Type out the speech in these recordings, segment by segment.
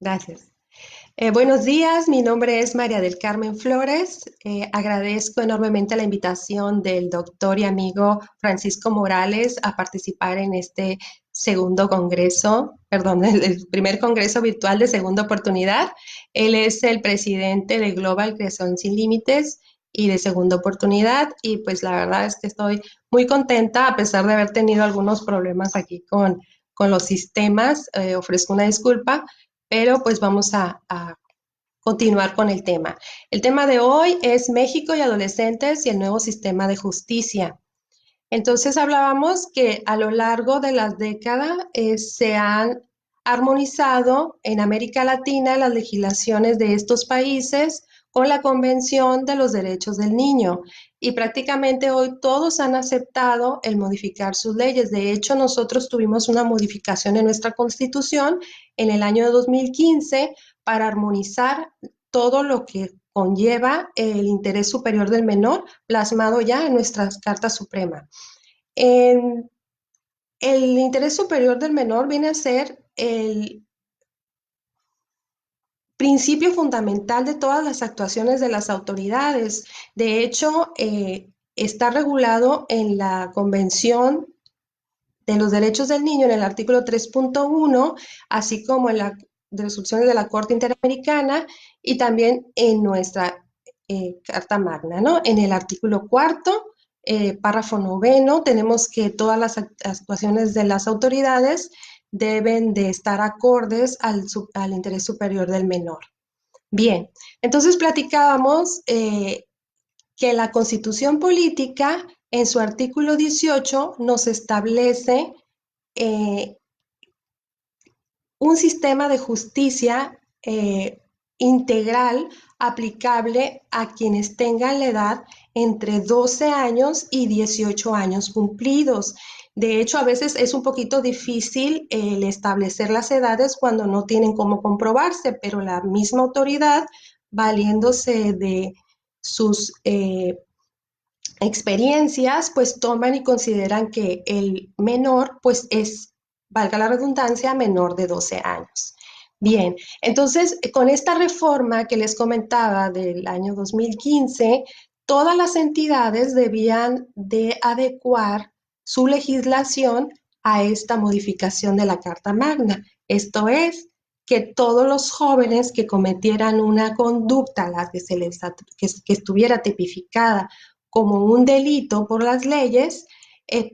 Gracias. Buenos días, mi nombre es María del Carmen Flores. Agradezco enormemente la invitación del doctor y amigo Francisco Morales a participar en este segundo congreso, perdón, el primer congreso virtual de segunda oportunidad. Él es el presidente de Global Creación Sin Límites y de segunda oportunidad, y pues la verdad es que estoy muy contenta a pesar de haber tenido algunos problemas aquí con los sistemas. Ofrezco una disculpa, pero pues vamos a continuar con el tema. El tema de hoy es México y adolescentes y el nuevo sistema de justicia. Entonces hablábamos que a lo largo de las décadas se han armonizado en América Latina las legislaciones de estos países con la Convención de los Derechos del Niño, y prácticamente hoy todos han aceptado el modificar sus leyes. De hecho, nosotros tuvimos una modificación en nuestra Constitución en el año 2015 para armonizar todo lo que conlleva el interés superior del menor plasmado ya en nuestra Carta Suprema. El interés superior del menor viene a ser el principio fundamental de todas las actuaciones de las autoridades. De hecho, está regulado en la Convención de los Derechos del Niño en el artículo 3.1, así como en las resoluciones de la Corte Interamericana y también en nuestra Carta Magna, ¿no? En el artículo cuarto, párrafo noveno, tenemos que todas las actuaciones de las autoridades deben de estar acordes al interés superior del menor. Bien, entonces platicábamos que la Constitución Política, en su artículo 18, nos establece eh, un sistema de justicia integral aplicable a quienes tengan la edad entre 12 años y 18 años cumplidos. De hecho, a veces es un poquito difícil el establecer las edades cuando no tienen cómo comprobarse, pero la misma autoridad, valiéndose de sus experiencias, pues toman y consideran que el menor, pues es, valga la redundancia, menor de 12 años. Bien, entonces con esta reforma que les comentaba del año 2015, todas las entidades debían de adecuar su legislación a esta modificación de la Carta Magna. Esto es, que todos los jóvenes que cometieran una conducta la que, que estuviera tipificada como un delito por las leyes,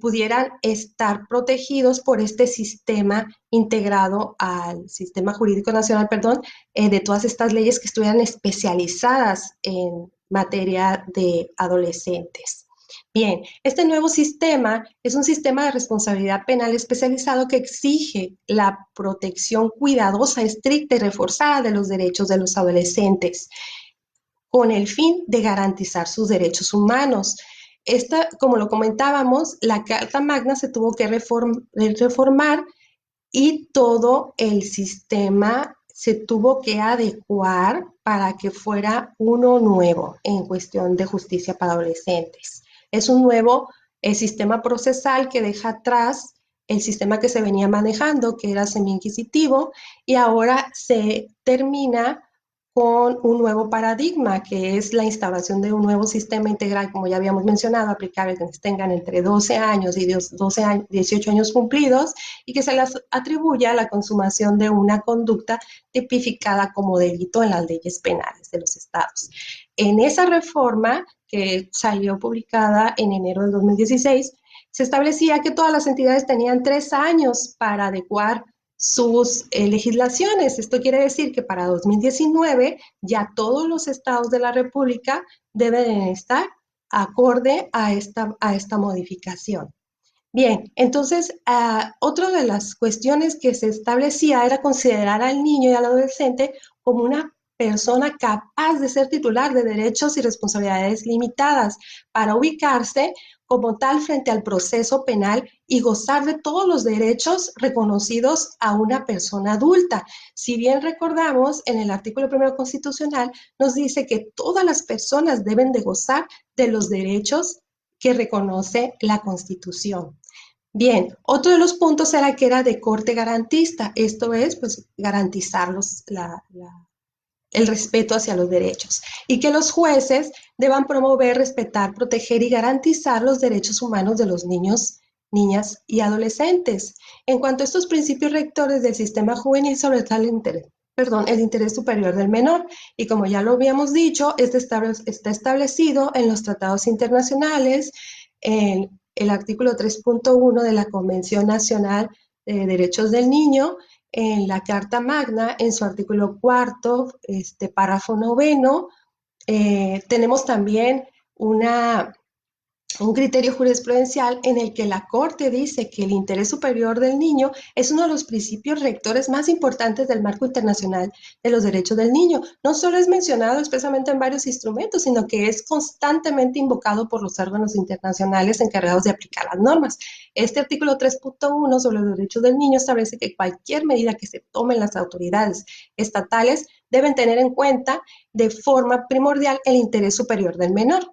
pudieran estar protegidos por este sistema integrado al sistema jurídico nacional, perdón, de todas estas leyes que estuvieran especializadas en materia de adolescentes. Bien, este nuevo sistema es un sistema de responsabilidad penal especializado que exige la protección cuidadosa, estricta y reforzada de los derechos de los adolescentes, con el fin de garantizar sus derechos humanos. Esta, como lo comentábamos, la Carta Magna se tuvo que reformar y todo el sistema se tuvo que adecuar para que fuera uno nuevo en cuestión de justicia para adolescentes. Es un nuevo sistema procesal que deja atrás el sistema que se venía manejando, que era semi-inquisitivo, y ahora se termina con un nuevo paradigma, que es la instauración de un nuevo sistema integral, como ya habíamos mencionado, aplicable a quienes tengan entre 12 años y 18 años cumplidos, y que se les atribuya la consumación de una conducta tipificada como delito en las leyes penales de los estados. En esa reforma, que salió publicada en enero de 2016, se establecía que todas las entidades tenían 3 años para adecuar sus legislaciones. Esto quiere decir que para 2019 ya todos los estados de la República deben estar acorde a esta modificación. Bien, entonces, otra de las cuestiones que se establecía era considerar al niño y al adolescente como una persona capaz de ser titular de derechos y responsabilidades limitadas para ubicarse como tal frente al proceso penal y gozar de todos los derechos reconocidos a una persona adulta. Si bien recordamos, en el artículo primero constitucional nos dice que todas las personas deben de gozar de los derechos que reconoce la Constitución. Bien, otro de los puntos era que era de corte garantista, esto es, pues, garantizar el respeto hacia los derechos y que los jueces deban promover, respetar, proteger y garantizar los derechos humanos de los niños, niñas y adolescentes. En cuanto a estos principios rectores del sistema juvenil sobre el interés, el interés superior del menor, y como ya lo habíamos dicho, está establecido en los tratados internacionales, en el artículo 3.1 de la Convención Nacional de Derechos del Niño, en la Carta Magna, en su artículo cuarto, párrafo noveno. Tenemos también un criterio jurisprudencial en el que la Corte dice que el interés superior del niño es uno de los principios rectores más importantes del marco internacional de los derechos del niño. No solo es mencionado expresamente en varios instrumentos, sino que es constantemente invocado por los órganos internacionales encargados de aplicar las normas. Este artículo 3.1 sobre los derechos del niño establece que cualquier medida que se tome en las autoridades estatales deben tener en cuenta de forma primordial el interés superior del menor.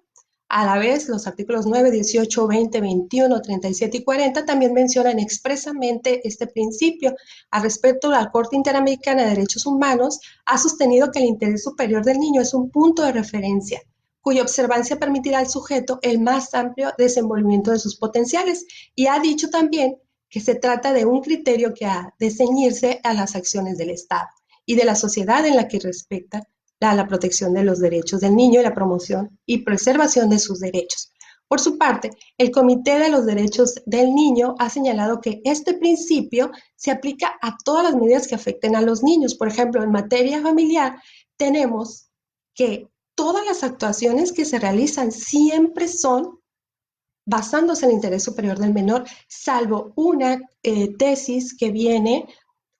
A la vez, los artículos 9, 18, 20, 21, 37 y 40 también mencionan expresamente este principio. Al respecto, la Corte Interamericana de Derechos Humanos ha sostenido que el interés superior del niño es un punto de referencia, cuya observancia permitirá al sujeto el más amplio desenvolvimiento de sus potenciales. Y ha dicho también que se trata de un criterio que ha de ceñirse a las acciones del Estado y de la sociedad en la que respecta la protección de los derechos del niño y la promoción y preservación de sus derechos. Por su parte, el Comité de los Derechos del Niño ha señalado que este principio se aplica a todas las medidas que afecten a los niños. Por ejemplo, en materia familiar, tenemos que todas las actuaciones que se realizan siempre son basándose en el interés superior del menor, salvo una tesis que viene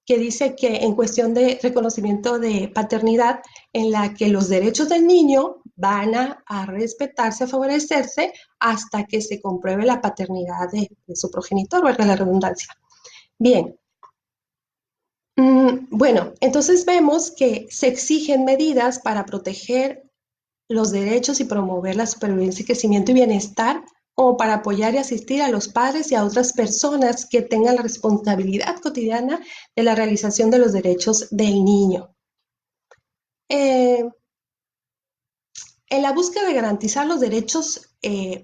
que dice que en cuestión de reconocimiento de paternidad, en la que los derechos del niño van a respetarse, a favorecerse, hasta que se compruebe la paternidad de su progenitor, valga la redundancia. Bien, bueno, entonces vemos que se exigen medidas para proteger los derechos y promover la supervivencia, crecimiento y bienestar, como para apoyar y asistir a los padres y a otras personas que tengan la responsabilidad cotidiana de la realización de los derechos del niño. Eh, en la búsqueda de garantizar los derechos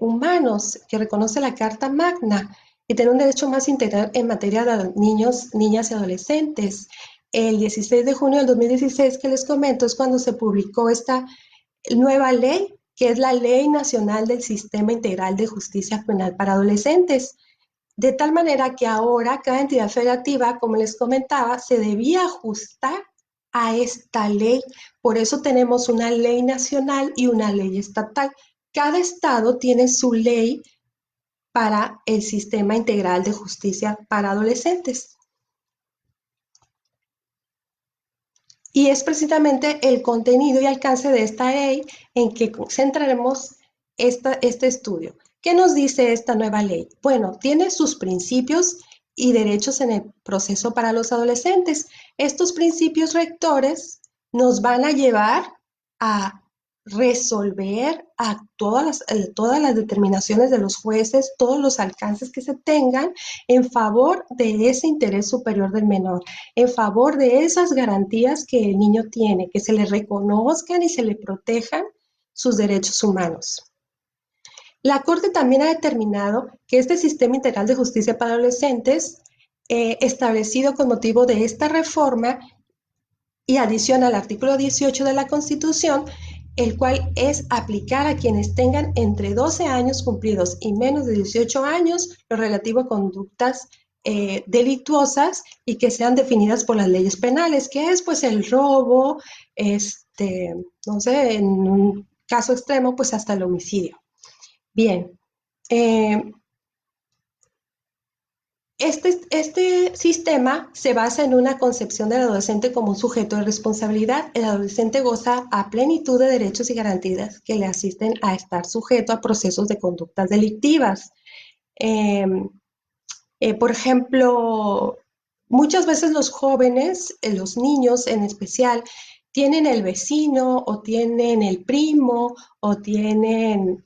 humanos que reconoce la Carta Magna y tener un derecho más integral en materia de niños, niñas y adolescentes, el 16 de junio del 2016 que les comento es cuando se publicó esta nueva ley, que es la Ley Nacional del Sistema Integral de Justicia Penal para Adolescentes. De tal manera que ahora cada entidad federativa, como les comentaba, se debía ajustar a esta ley. Por eso tenemos una ley nacional y una ley estatal. Cada estado tiene su ley para el sistema integral de justicia para adolescentes. Y es precisamente el contenido y alcance de esta ley en que centraremos este estudio. ¿Qué nos dice esta nueva ley? Bueno, tiene sus principios y derechos en el proceso para los adolescentes. Estos principios rectores nos van a llevar a resolver a todas las determinaciones de los jueces, todos los alcances que se tengan en favor de ese interés superior del menor, en favor de esas garantías que el niño tiene, que se le reconozcan y se le protejan sus derechos humanos. La Corte también ha determinado que este sistema integral de justicia para adolescentes, establecido con motivo de esta reforma y adiciona al artículo 18 de la Constitución, el cual es aplicar a quienes tengan entre 12 años cumplidos y menos de 18 años lo relativo a conductas delictuosas y que sean definidas por las leyes penales, que es pues el robo, no sé, en un caso extremo, pues hasta el homicidio. Bien, este sistema se basa en una concepción del adolescente como un sujeto de responsabilidad. El adolescente goza a plenitud de derechos y garantías que le asisten a estar sujeto a procesos de conductas delictivas. Eh, por ejemplo, muchas veces los jóvenes, los niños en especial, tienen el vecino o tienen el primo o tienen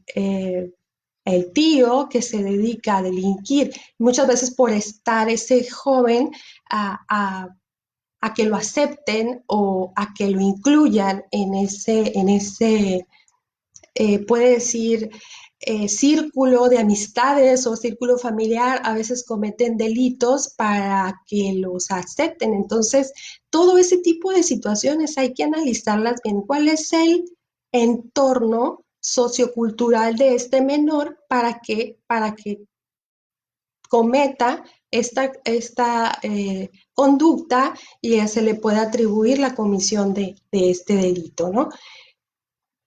el tío que se dedica a delinquir, muchas veces por estar ese joven a que lo acepten o a que lo incluyan puede decir, círculo de amistades o círculo familiar, a veces cometen delitos para que los acepten. Entonces, todo ese tipo de situaciones hay que analizarlas bien. ¿Cuál es el entorno sociocultural de este menor para que cometa esta conducta y se le pueda atribuir la comisión de este delito, ¿no?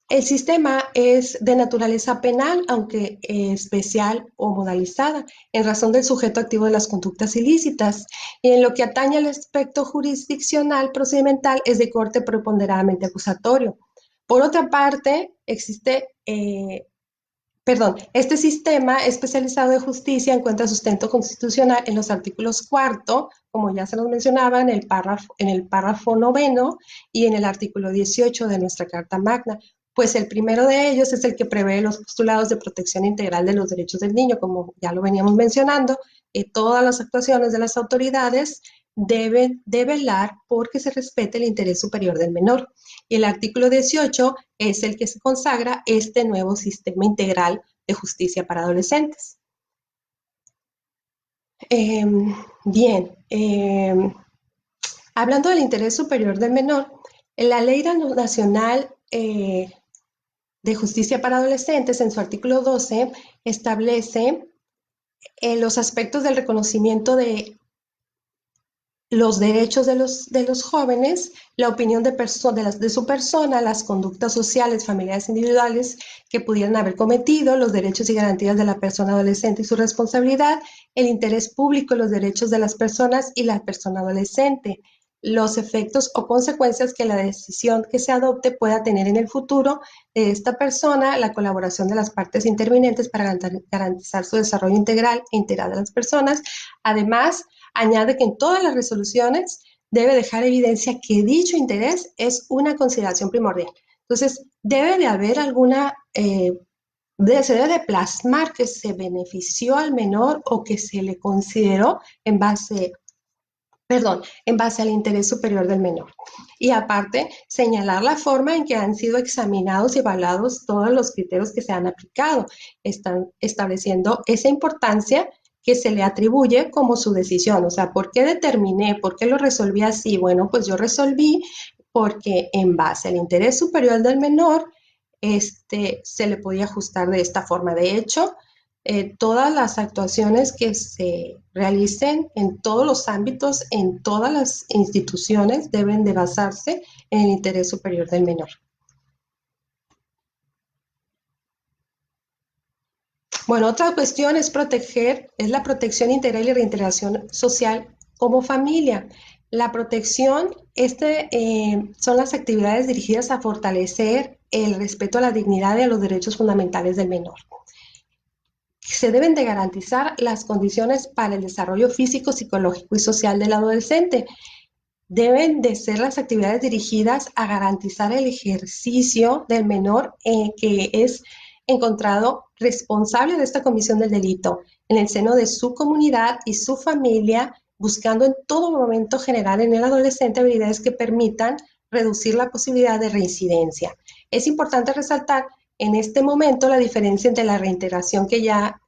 El sistema es de naturaleza penal, aunque especial o modalizada, en razón del sujeto activo de las conductas ilícitas. Y en lo que atañe al aspecto jurisdiccional procedimental, es de corte preponderantemente acusatorio. Por otra parte, este sistema especializado de justicia encuentra sustento constitucional en los artículos cuarto, como ya se nos mencionaba, en el párrafo noveno y en el artículo 18 de nuestra Carta Magna, pues el primero de ellos es el que prevé los postulados de protección integral de los derechos del niño, como ya lo veníamos mencionando. Todas las actuaciones de las autoridades deben de velar porque se respete el interés superior del menor. Y el artículo 18 es el que se consagra este nuevo sistema integral de justicia para adolescentes. Bien, hablando del interés superior del menor, la Ley Nacional de Justicia para Adolescentes, en su artículo 12, establece los aspectos del reconocimiento de los derechos de los jóvenes, la opinión de su persona, las conductas sociales, familiares individuales que pudieran haber cometido, los derechos y garantías de la persona adolescente y su responsabilidad, el interés público, los derechos de las personas y la persona adolescente, los efectos o consecuencias que la decisión que se adopte pueda tener en el futuro de esta persona, la colaboración de las partes intervinientes para garantizar su desarrollo integral e integral de las personas. Además, añade que en todas las resoluciones debe dejar evidencia que dicho interés es una consideración primordial. Entonces, debe de haber se debe de plasmar que se benefició al menor o que se le consideró en base al interés superior del menor. Y aparte, señalar la forma en que han sido examinados y evaluados todos los criterios que se han aplicado, están estableciendo esa importancia que se le atribuye como su decisión. O sea, ¿por qué determiné? ¿Por qué lo resolví así? Bueno, pues yo resolví porque en base al interés superior del menor, se le podía ajustar de esta forma. De hecho, todas las actuaciones que se realicen en todos los ámbitos, en todas las instituciones, deben de basarse en el interés superior del menor. Bueno, otra cuestión es la protección integral y reintegración social como familia. La protección, son las actividades dirigidas a fortalecer el respeto a la dignidad y a los derechos fundamentales del menor. Se deben de garantizar las condiciones para el desarrollo físico, psicológico y social del adolescente. Deben de ser las actividades dirigidas a garantizar el ejercicio del menor que es encontrado responsable de esta comisión del delito en el seno de su comunidad y su familia, buscando en todo momento generar en el adolescente habilidades que permitan reducir la posibilidad de reincidencia. Es importante resaltar en este momento la diferencia entre la reintegración que ya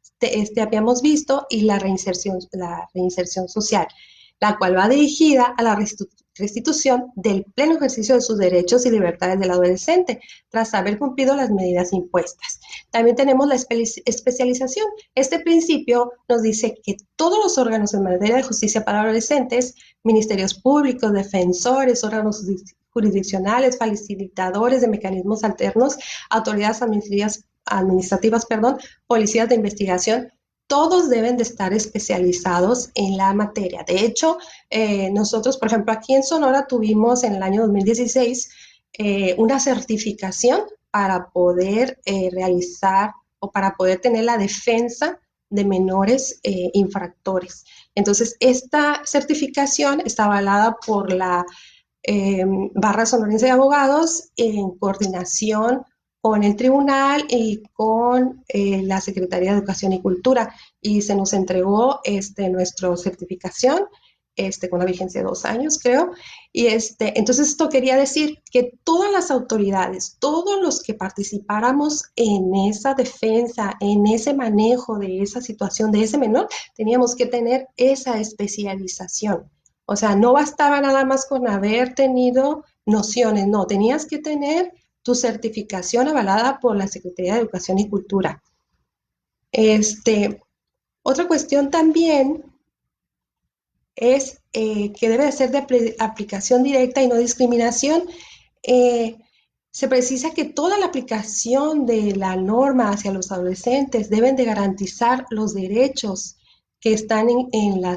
habíamos visto y la reinserción social, la cual va dirigida a la restitución del pleno ejercicio de sus derechos y libertades del adolescente, tras haber cumplido las medidas impuestas. También tenemos la especialización. Este principio nos dice que todos los órganos en materia de justicia para adolescentes, ministerios públicos, defensores, órganos jurisdiccionales, facilitadores de mecanismos alternos, autoridades administrativas, policías de investigación, todos deben de estar especializados en la materia. De hecho, nosotros, por ejemplo, aquí en Sonora tuvimos en el año 2016 una certificación para poder realizar o para poder tener la defensa de menores infractores. Entonces, esta certificación está avalada por la Barra Sonorense de Abogados en coordinación con el tribunal y con la Secretaría de Educación y Cultura y se nos entregó nuestra certificación con la vigencia de 2 años, creo. Y entonces esto quería decir que todas las autoridades, todos los que participáramos en esa defensa, en ese manejo de esa situación de ese menor, teníamos que tener esa especialización. O sea, no bastaba nada más con haber tenido nociones, no, tenías que tener tu certificación avalada por la Secretaría de Educación y Cultura. Otra cuestión también es que debe ser de aplicación directa y no discriminación. Eh, Se precisa que toda la aplicación de la norma hacia los adolescentes deben de garantizar los derechos que están en la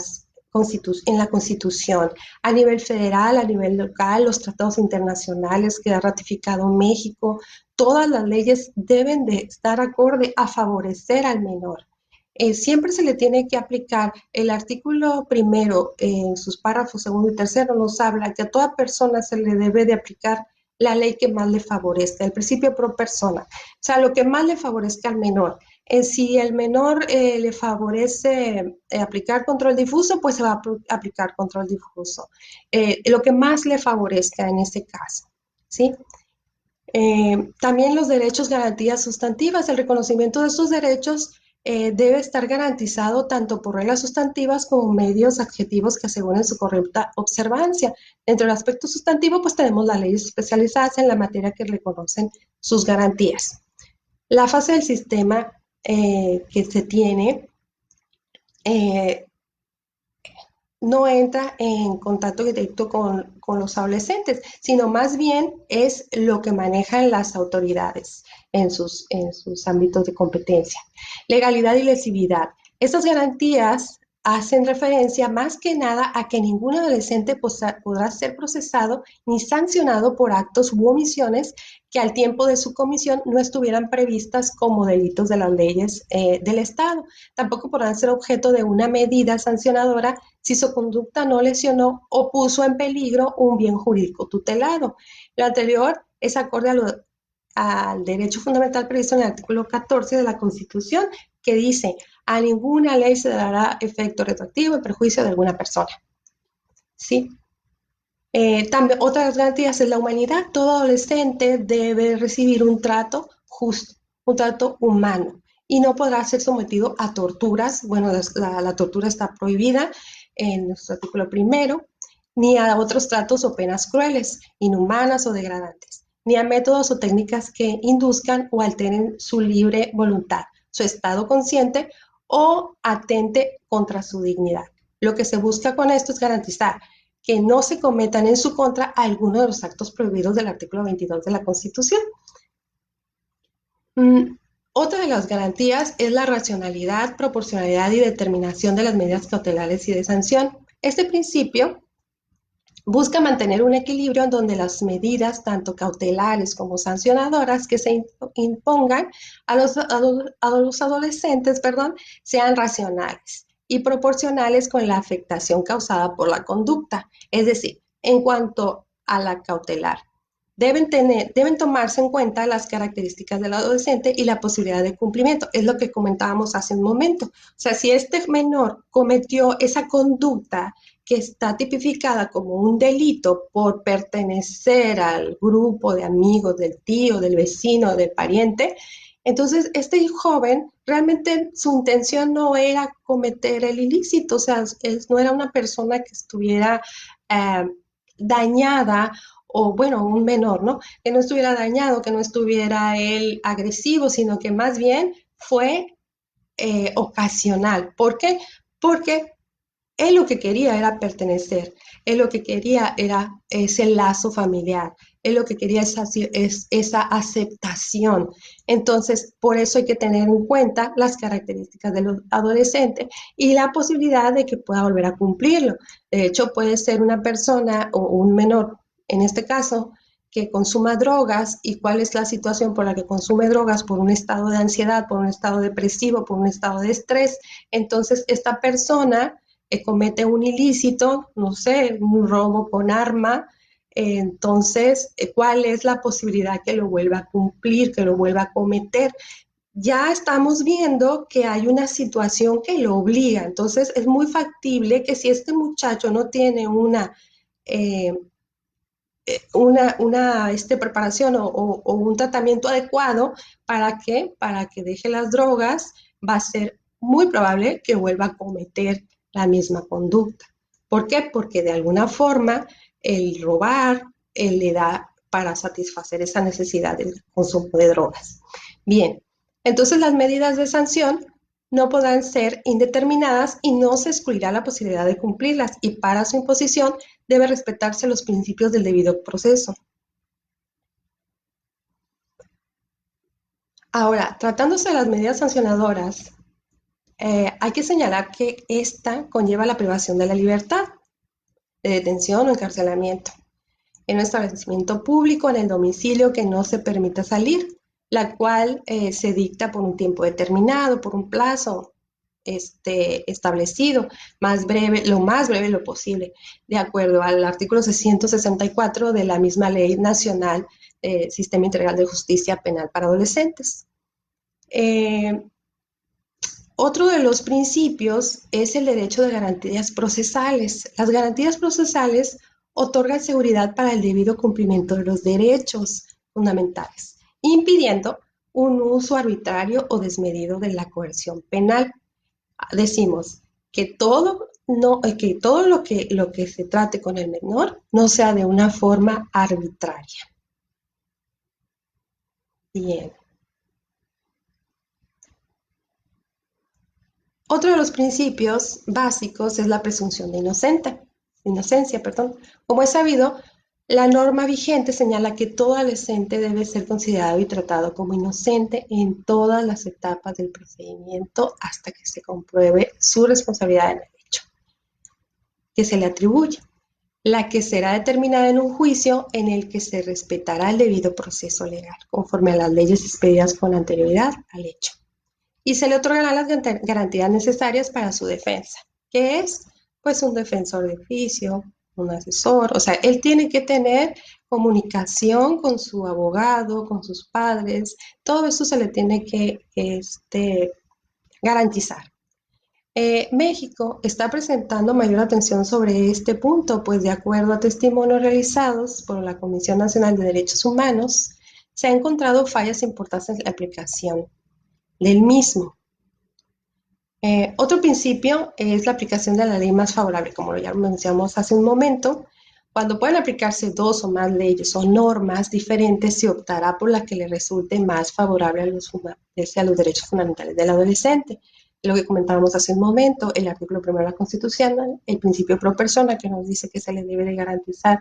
Constitución, a nivel federal, a nivel local, los tratados internacionales que ha ratificado México, todas las leyes deben de estar acorde a favorecer al menor. Siempre se le tiene que aplicar el artículo primero en sus párrafos segundo y tercero nos habla que a toda persona se le debe de aplicar la ley que más le favorezca, el principio pro persona, o sea, lo que más le favorezca al menor. Si el menor le favorece aplicar control difuso, pues se va a aplicar control difuso. Lo que más le favorezca en este caso, ¿sí? También los derechos, garantías sustantivas. El reconocimiento de estos derechos debe estar garantizado tanto por reglas sustantivas como medios adjetivos que aseguren su correcta observancia. Dentro del aspecto sustantivo, pues tenemos las leyes especializadas en la materia que reconocen sus garantías. La fase del sistema que se tiene eh, no entra en contacto directo con los adolescentes, sino más bien es lo que manejan las autoridades en sus ámbitos de competencia. Legalidad y lesividad. Estas garantías hacen referencia más que nada a que ningún adolescente podrá ser procesado ni sancionado por actos u omisiones que al tiempo de su comisión no estuvieran previstas como delitos de las leyes del Estado. Tampoco podrán ser objeto de una medida sancionadora si su conducta no lesionó o puso en peligro un bien jurídico tutelado. Lo anterior es acorde al derecho fundamental previsto en el artículo 14 de la Constitución, que dice, a ninguna ley se dará efecto retroactivo en perjuicio de alguna persona. ¿Sí? También otra de las garantías es la humanidad. Todo adolescente debe recibir un trato justo, un trato humano, y no podrá ser sometido a torturas. Bueno, la tortura está prohibida en nuestro artículo primero, ni a otros tratos o penas crueles, inhumanas o degradantes, ni a métodos o técnicas que induzcan o alteren su libre voluntad, su estado consciente o atente contra su dignidad. Lo que se busca con esto es garantizar que no se cometan en su contra algunos de los actos prohibidos del artículo 22 de la Constitución. Otra de las garantías es la racionalidad, proporcionalidad y determinación de las medidas cautelares y de sanción. Este principio busca mantener un equilibrio en donde las medidas, tanto cautelares como sancionadoras, que se impongan a los adolescentes, sean racionales y proporcionales con la afectación causada por la conducta. Es decir, en cuanto a la cautelar, deben tomarse en cuenta las características del adolescente y la posibilidad de cumplimiento. Es lo que comentábamos hace un momento. O sea, si este menor cometió esa conducta que está tipificada como un delito por pertenecer al grupo de amigos del tío, del vecino, del pariente, entonces este joven realmente su intención no era cometer el ilícito, o sea, no era una persona que estuviera dañada o bueno, un menor, ¿no? Que no estuviera dañado, que no estuviera él agresivo, sino que más bien fue ocasional. ¿Por qué? Porque él lo que quería era pertenecer, él lo que quería era ese lazo familiar, él lo que quería es esa aceptación. Entonces, por eso hay que tener en cuenta las características de los adolescentes y la posibilidad de que pueda volver a cumplirlo. De hecho, puede ser una persona o un menor, en este caso, que consuma drogas y cuál es la situación por la que consume drogas, por un estado de ansiedad, por un estado depresivo, por un estado de estrés. Entonces, esta persona comete un ilícito, no sé, un robo con arma, Entonces, ¿cuál es la posibilidad que lo vuelva a cumplir, que lo vuelva a cometer? Ya estamos viendo que hay una situación que lo obliga. Entonces, es muy factible que si este muchacho no tiene eh, una preparación o un tratamiento adecuado para que deje las drogas, va a ser muy probable que vuelva a cometer la misma conducta. ¿Por qué? Porque de alguna forma el robar le da para satisfacer esa necesidad del consumo de drogas. Bien, entonces las medidas de sanción no podrán ser indeterminadas y no se excluirá la posibilidad de cumplirlas, y para su imposición debe respetarse los principios del debido proceso. Ahora, tratándose de las medidas sancionadoras, hay que señalar que esta conlleva la privación de la libertad, de detención o encarcelamiento, en un establecimiento público, en el domicilio que no se permita salir, la cual se dicta por un tiempo determinado, por un plazo establecido, más breve, lo más breve lo posible, de acuerdo al artículo 664 de la misma Ley Nacional Sistema Integral de Justicia Penal para Adolescentes. Otro de los principios es el derecho de garantías procesales. Las garantías procesales otorgan seguridad para el debido cumplimiento de los derechos fundamentales, impidiendo un uso arbitrario o desmedido de la coerción penal. Decimos que todo, no, que todo lo que se trate con el menor no sea de una forma arbitraria. Bien. Otro de los principios básicos es la presunción de inocencia, perdón. Como es sabido, la norma vigente señala que todo adolescente debe ser considerado y tratado como inocente en todas las etapas del procedimiento hasta que se compruebe su responsabilidad en el hecho que se le atribuye, la que será determinada en un juicio en el que se respetará el debido proceso legal, conforme a las leyes expedidas con anterioridad al hecho, y se le otorgarán las garantías necesarias para su defensa, que es pues un defensor de oficio, un asesor, o sea, él tiene que tener comunicación con su abogado, con sus padres, todo eso se le tiene que garantizar. México está presentando mayor atención sobre este punto, pues de acuerdo a testimonios realizados por la Comisión Nacional de Derechos Humanos, se han encontrado fallas importantes en la aplicación del mismo. Otro principio es la aplicación de la ley más favorable, como ya mencionamos hace un momento. Cuando pueden aplicarse dos o más leyes o normas diferentes, se optará por la que le resulte más favorable a los derechos fundamentales del adolescente. Lo que comentábamos hace un momento, el artículo 1 de la Constitución, el principio pro persona, que nos dice que se le debe de garantizar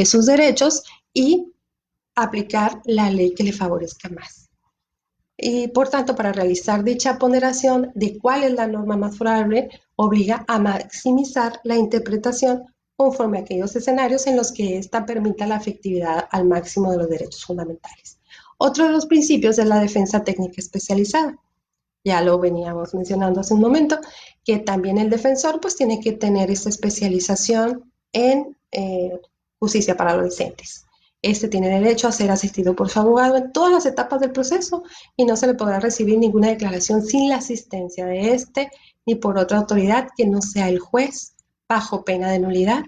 sus derechos, y aplicar la ley que le favorezca más. Y por tanto, para realizar dicha ponderación de cuál es la norma más favorable, obliga a maximizar la interpretación conforme a aquellos escenarios en los que ésta permita la efectividad al máximo de los derechos fundamentales. Otro de los principios es la defensa técnica especializada. Ya lo veníamos mencionando hace un momento, que también el defensor pues tiene que tener esta especialización en justicia para adolescentes. Este tiene derecho a ser asistido por su abogado en todas las etapas del proceso y no se le podrá recibir ninguna declaración sin la asistencia de este ni por otra autoridad que no sea el juez, bajo pena de nulidad.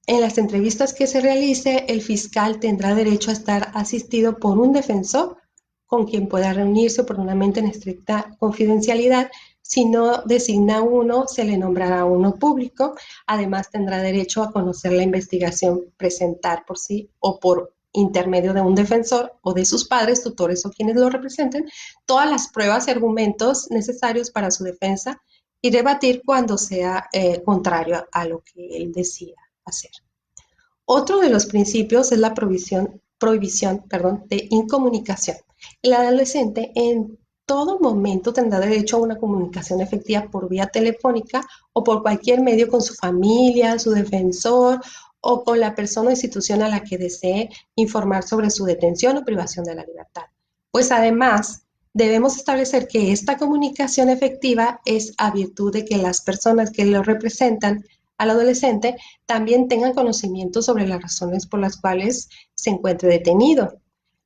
En las entrevistas que se realice, el fiscal tendrá derecho a estar asistido por un defensor con quien pueda reunirse oportunamente en estricta confidencialidad. Si no designa uno, se le nombrará uno público. Además, tendrá derecho a conocer la investigación, presentar por sí o por intermedio de un defensor o de sus padres, tutores o quienes lo representen, todas las pruebas y argumentos necesarios para su defensa y debatir cuando sea contrario a lo que él decida hacer. Otro de los principios es la prohibición de incomunicación. El adolescente en todo momento tendrá derecho a una comunicación efectiva por vía telefónica o por cualquier medio con su familia, su defensor o con la persona o institución a la que desee informar sobre su detención o privación de la libertad. Pues además, debemos establecer que esta comunicación efectiva es a virtud de que las personas que lo representan al adolescente también tengan conocimiento sobre las razones por las cuales se encuentre detenido,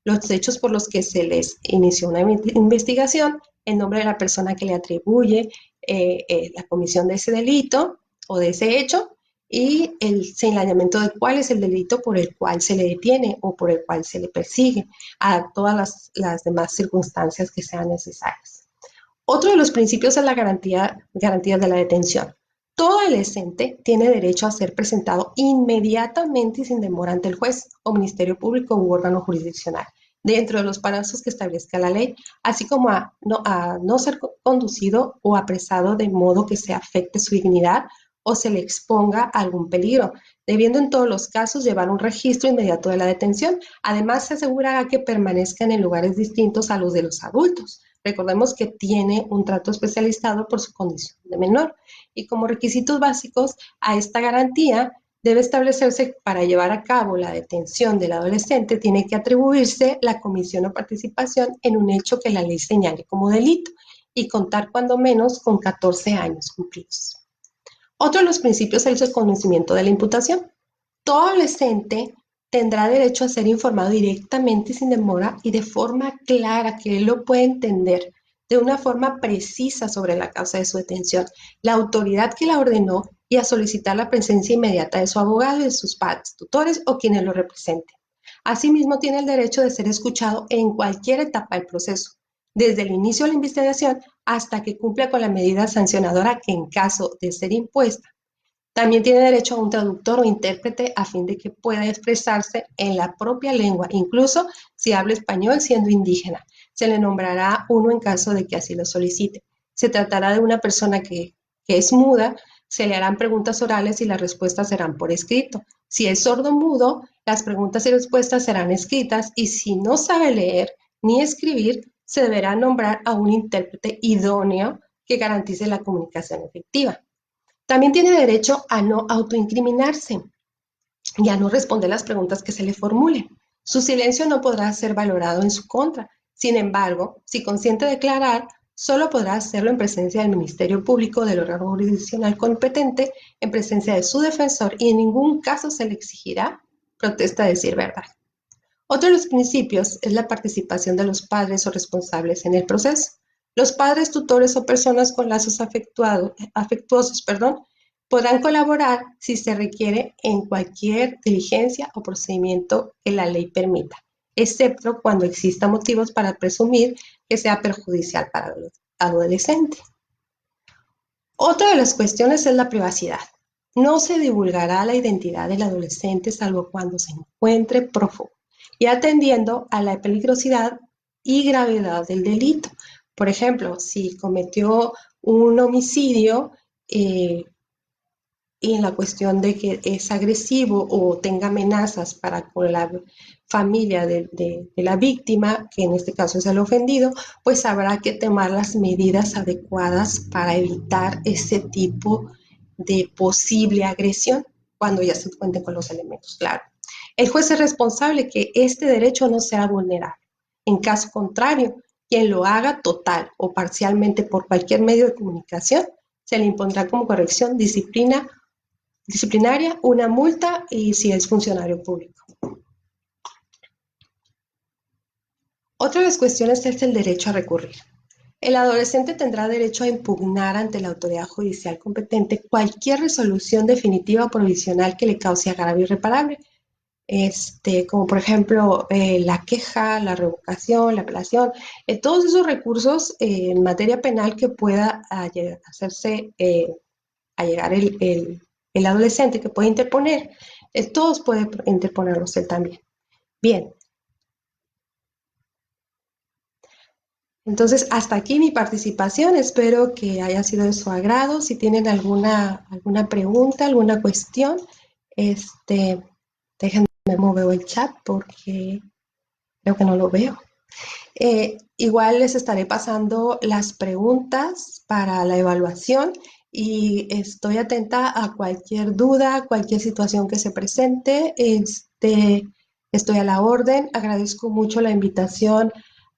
los hechos por los que se les inició una investigación, el nombre de la persona que le atribuye la comisión de ese delito o de ese hecho, y el señalamiento de cuál es el delito por el cual se le detiene o por el cual se le persigue, a todas las demás circunstancias que sean necesarias. Otro de los principios es la garantía de la detención. Todo adolescente tiene derecho a ser presentado inmediatamente y sin demora ante el juez o ministerio público u órgano jurisdiccional, dentro de los plazos que establezca la ley, así como a no ser conducido o apresado de modo que se afecte su dignidad o se le exponga a algún peligro, debiendo en todos los casos llevar un registro inmediato de la detención. Además, se asegurará que permanezcan en lugares distintos a los de los adultos. Recordemos que tiene un trato especializado por su condición de menor. Y como requisitos básicos a esta garantía debe establecerse para llevar a cabo la detención del adolescente, tiene que atribuirse la comisión o participación en un hecho que la ley señale como delito y contar cuando menos con 14 años cumplidos. Otro de los principios es el conocimiento de la imputación. Todo adolescente tendrá derecho a ser informado directamente sin demora y de forma clara, que él lo pueda entender de una forma precisa sobre la causa de su detención, la autoridad que la ordenó y a solicitar la presencia inmediata de su abogado y de sus padres, tutores o quienes lo representen. Asimismo, tiene el derecho de ser escuchado en cualquier etapa del proceso, desde el inicio de la investigación hasta que cumpla con la medida sancionadora que en caso de ser impuesta. También tiene derecho a un traductor o intérprete a fin de que pueda expresarse en la propia lengua, incluso si habla español siendo indígena. Se le nombrará uno en caso de que así lo solicite. Se tratará de una persona que es muda, se le harán preguntas orales y las respuestas serán por escrito. Si es sordo-mudo, las preguntas y respuestas serán escritas, y si no sabe leer ni escribir, se deberá nombrar a un intérprete idóneo que garantice la comunicación efectiva. También tiene derecho a no autoincriminarse y a no responder las preguntas que se le formulen. Su silencio no podrá ser valorado en su contra. Sin embargo, si consiente declarar, solo podrá hacerlo en presencia del Ministerio Público, del órgano jurisdiccional competente, en presencia de su defensor, y en ningún caso se le exigirá protesta de decir verdad. Otro de los principios es la participación de los padres o responsables en el proceso. Los padres, tutores o personas con lazos afectuosos podrán colaborar si se requiere en cualquier diligencia o procedimiento que la ley permita, excepto cuando exista motivos para presumir que sea perjudicial para el adolescente. Otra de las cuestiones es la privacidad. No se divulgará la identidad del adolescente salvo cuando se encuentre prófugo y atendiendo a la peligrosidad y gravedad del delito. Por ejemplo, si cometió un homicidio y en la cuestión de que es agresivo o tenga amenazas para con la familia de la víctima, que en este caso es el ofendido, pues habrá que tomar las medidas adecuadas para evitar ese tipo de posible agresión cuando ya se cuenten con los elementos, claro. El juez es responsable que este derecho no sea vulnerado. En caso contrario, quien lo haga total o parcialmente por cualquier medio de comunicación, se le impondrá como corrección disciplinaria una multa y si es funcionario público. Otra de las cuestiones es el derecho a recurrir. El adolescente tendrá derecho a impugnar ante la autoridad judicial competente cualquier resolución definitiva o provisional que le cause agravio irreparable, como por ejemplo la queja, la revocación, la apelación, todos esos recursos en materia penal que pueda hacerse a llegar el adolescente, que puede interponer, todos pueden interponerlos él también. Bien. Entonces, hasta aquí mi participación. Espero que haya sido de su agrado. Si tienen alguna pregunta, alguna cuestión, déjenme mover el chat porque creo que no lo veo. Igual les estaré pasando las preguntas para la evaluación y estoy atenta a cualquier duda, cualquier situación que se presente. Estoy a la orden. Agradezco mucho la invitación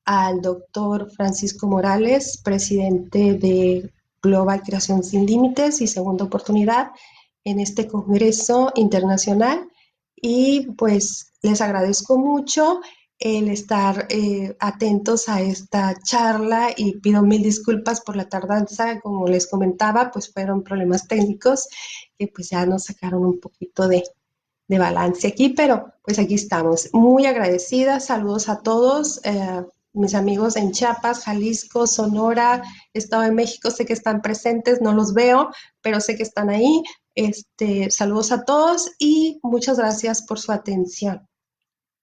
al doctor Francisco Morales, presidente de Global Creación Sin Límites y Segunda Oportunidad, en este Congreso Internacional y pues les agradezco mucho el estar atentos a esta charla y pido mil disculpas por la tardanza, como les comentaba, pues fueron problemas técnicos que pues ya nos sacaron un poquito de balance aquí, pero pues aquí estamos. Muy agradecida, saludos a todos, mis amigos en Chiapas, Jalisco, Sonora, Estado de México, sé que están presentes, no los veo, pero sé que están ahí. Saludos a todos y muchas gracias por su atención.